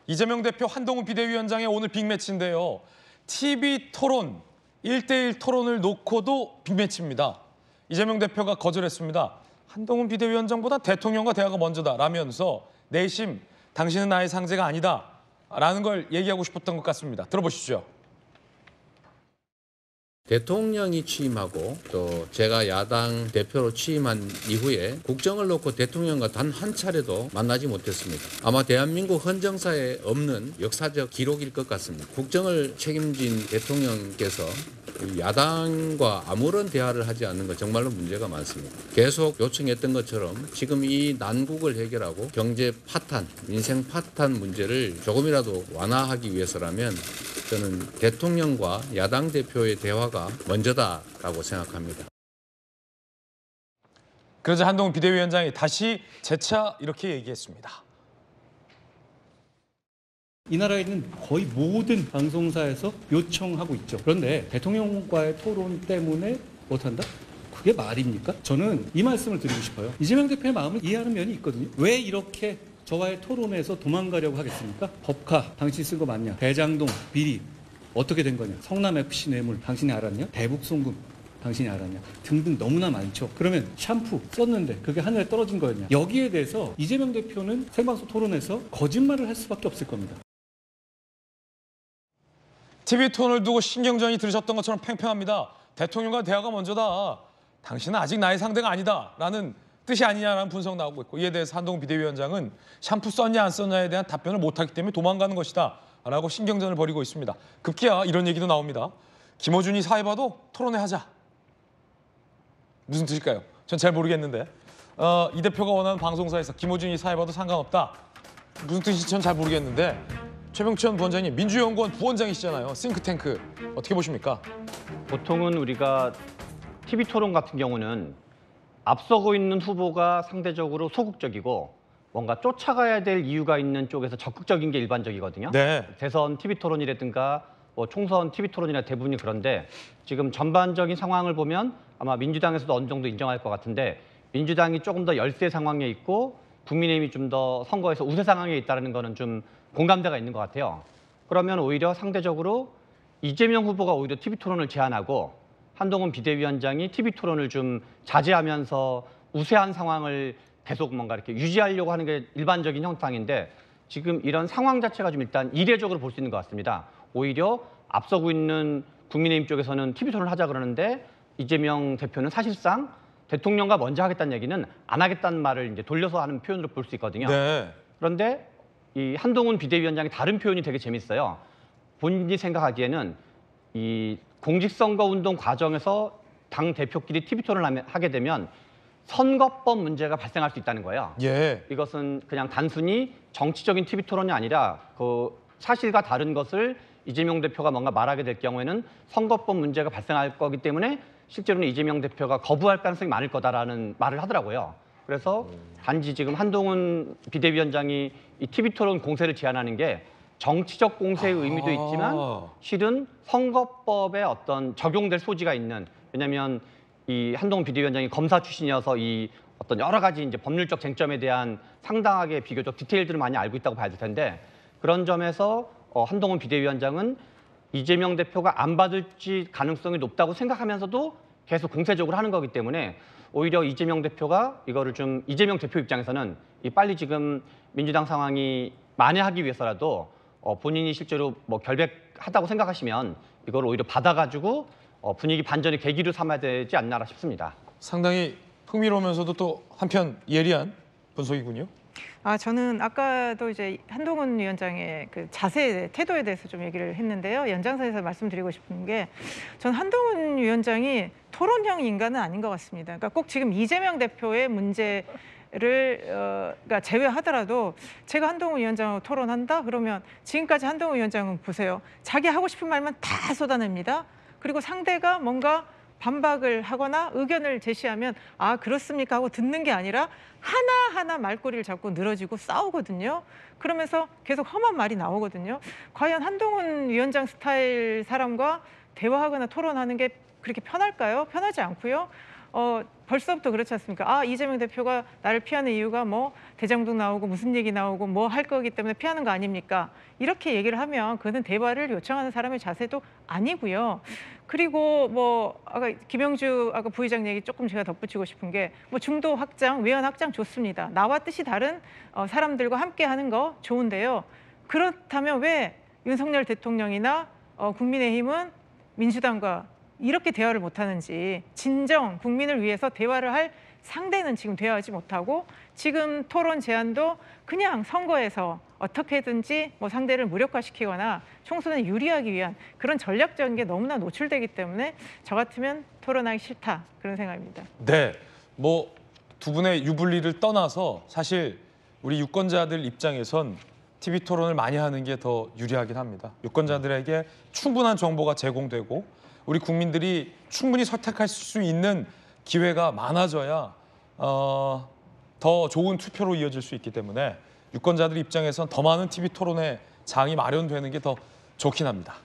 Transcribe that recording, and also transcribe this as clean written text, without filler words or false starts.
이재명 대표 한동훈 비대위원장의 오늘 빅매치인데요. TV 토론, 1대1 토론을 놓고도 빅매치입니다. 이재명 대표가 거절했습니다. 한동훈 비대위원장보다 대통령과 대화가 먼저다라면서 내심 당신은 나의 상대가 아니다라는 걸 얘기하고 싶었던 것 같습니다. 들어보시죠. 대통령이 취임하고 또 제가 야당 대표로 취임한 이후에 국정을 놓고 대통령과 단 한 차례도 만나지 못했습니다. 아마 대한민국 헌정사에 없는 역사적 기록일 것 같습니다. 국정을 책임진 대통령께서 야당과 아무런 대화를 하지 않는 것 정말로 문제가 많습니다. 계속 요청했던 것처럼 지금 이 난국을 해결하고 경제 파탄, 민생 파탄 문제를 조금이라도 완화하기 위해서라면 저는 대통령과 야당 대표의 대화가 먼저다라고 생각합니다. 그러자 한동훈 비대위원장이 다시 재차 이렇게 얘기했습니다. 이 나라에 있는 거의 모든 방송사에서 요청하고 있죠. 그런데 대통령과의 토론 때문에 못한다? 그게 말입니까? 저는 이 말씀을 드리고 싶어요. 이재명 대표의 마음을 이해하는 면이 있거든요. 왜 이렇게 저와의 토론에서 도망가려고 하겠습니까? 법카, 당신 쓴 거 맞냐? 대장동, 비리, 어떻게 된 거냐? 성남FC 뇌물, 당신이 알았냐? 대북송금, 당신이 알았냐? 등등 너무나 많죠. 그러면 샴푸 썼는데 그게 하늘에 떨어진 거였냐? 여기에 대해서 이재명 대표는 생방송 토론에서 거짓말을 할 수밖에 없을 겁니다. TV 톤을 두고 신경전이 들으셨던 것처럼 팽팽합니다. 대통령과 대화가 먼저다. 당신은 아직 나의 상대가 아니다라는 뜻이 아니냐라는 분석 나오고 있고, 이에 대해서 한동훈 비대위원장은 샴푸 썼냐 안 썼냐에 대한 답변을 못하기 때문에 도망가는 것이다 라고 신경전을 벌이고 있습니다. 급기야 이런 얘기도 나옵니다. 김어준이 사회봐도 토론회 하자. 무슨 뜻일까요? 전 잘 모르겠는데 이 대표가 원하는 방송사에서 김어준이 사회봐도 상관없다. 무슨 뜻인지 전 잘 모르겠는데 최병천 부원장님, 민주연구원 부원장이시잖아요. 싱크탱크 어떻게 보십니까? 보통은 우리가 TV 토론 같은 경우는 앞서고 있는 후보가 상대적으로 소극적이고 뭔가 쫓아가야 될 이유가 있는 쪽에서 적극적인 게 일반적이거든요. 네. 대선 TV 토론이라든가 뭐 총선 TV 토론이나 대부분이 그런데 지금 전반적인 상황을 보면 아마 민주당에서도 어느 정도 인정할 것 같은데 민주당이 조금 더 열세 상황에 있고 국민의힘이 좀 더 선거에서 우세 상황에 있다는 거는 좀 공감대가 있는 것 같아요. 그러면 오히려 상대적으로 이재명 후보가 오히려 TV 토론을 제안하고 한동훈 비대위원장이 TV 토론을 좀 자제하면서 우세한 상황을 계속 뭔가 이렇게 유지하려고 하는 게 일반적인 형상인데 지금 이런 상황 자체가 좀 일단 이례적으로 볼 수 있는 것 같습니다. 오히려 앞서고 있는 국민의힘 쪽에서는 TV 토론을 하자 그러는데 이재명 대표는 사실상 대통령과 먼저 하겠다는 얘기는 안 하겠다는 말을 이제 돌려서 하는 표현으로 볼 수 있거든요. 네. 그런데 이 한동훈 비대위원장의 다른 표현이 되게 재밌어요. 본인이 생각하기에는 이 공직선거 운동 과정에서 당 대표끼리 TV 토론을 하게 되면 선거법 문제가 발생할 수 있다는 거예요. 예. 이것은 그냥 단순히 정치적인 TV 토론이 아니라 그 사실과 다른 것을 이재명 대표가 뭔가 말하게 될 경우에는 선거법 문제가 발생할 거기 때문에 실제로는 이재명 대표가 거부할 가능성이 많을 거다라는 말을 하더라고요. 그래서 단지 지금 한동훈 비대위원장이 이 TV 토론 공세를 제안하는 게 정치적 공세의 의미도 있지만 실은 선거법에 어떤 적용될 소지가 있는, 왜냐하면 이 한동훈 비대위원장이 검사 출신이어서 이 어떤 여러 가지 이제 법률적 쟁점에 대한 상당하게 비교적 디테일들을 많이 알고 있다고 봐야 될 텐데 그런 점에서 한동훈 비대위원장은 이재명 대표가 안 받을지 가능성이 높다고 생각하면서도 계속 공세적으로 하는 거기 때문에 오히려 이재명 대표가 이거를 좀 이재명 대표 입장에서는 이 빨리 지금 민주당 상황이 만회하기 위해서라도 본인이 실제로 뭐 결백하다고 생각하시면 이걸 오히려 받아가지고 분위기 반전의 계기로 삼아야 되지 않나 싶습니다. 상당히 흥미로우면서도 또 한편 예리한 분석이군요. 저는 아까도 이제 한동훈 위원장의 그 자세, 태도에 대해서 좀 얘기를 했는데요. 연장선에서 말씀드리고 싶은 게 전 한동훈 위원장이 토론형 인간은 아닌 것 같습니다. 그러니까 꼭 지금 이재명 대표의 문제를 그러니까 제외하더라도 제가 한동훈 위원장하고 토론한다? 그러면 지금까지 한동훈 위원장은 보세요. 자기 하고 싶은 말만 다 쏟아냅니다. 그리고 상대가 뭔가 반박을 하거나 의견을 제시하면 아 그렇습니까 하고 듣는 게 아니라 하나하나 말꼬리를 잡고 늘어지고 싸우거든요. 그러면서 계속 험한 말이 나오거든요. 과연 한동훈 위원장 스타일 사람과 대화하거나 토론하는 게 그렇게 편할까요? 편하지 않고요. 벌써부터 그렇지 않습니까? 아, 이재명 대표가 나를 피하는 이유가 뭐 대장동 나오고 무슨 얘기 나오고 뭐 할 거기 때문에 피하는 거 아닙니까? 이렇게 얘기를 하면 그는 대화를 요청하는 사람의 자세도 아니고요. 그리고 뭐 아까 김영주 아까 부의장 얘기 조금 제가 덧붙이고 싶은 게 뭐 중도 확장, 외연 확장 좋습니다. 나와 뜻이 다른 사람들과 함께 하는 거 좋은데요. 그렇다면 왜 윤석열 대통령이나 국민의힘은 민주당과 이렇게 대화를 못하는지, 진정 국민을 위해서 대화를 할 상대는 지금 대화하지 못하고 지금 토론 제안도 그냥 선거에서 어떻게든지 뭐 상대를 무력화시키거나 총선에 유리하기 위한 그런 전략적인 게 너무나 노출되기 때문에 저 같으면 토론하기 싫다, 그런 생각입니다. 네, 뭐 두 분의 유불리를 떠나서 사실 우리 유권자들 입장에선 TV 토론을 많이 하는 게 더 유리하긴 합니다. 유권자들에게 충분한 정보가 제공되고 우리 국민들이 충분히 선택할 수 있는 기회가 많아져야 더 좋은 투표로 이어질 수 있기 때문에 유권자들 입장에선 더 많은 TV 토론의 장이 마련되는 게 더 좋긴 합니다.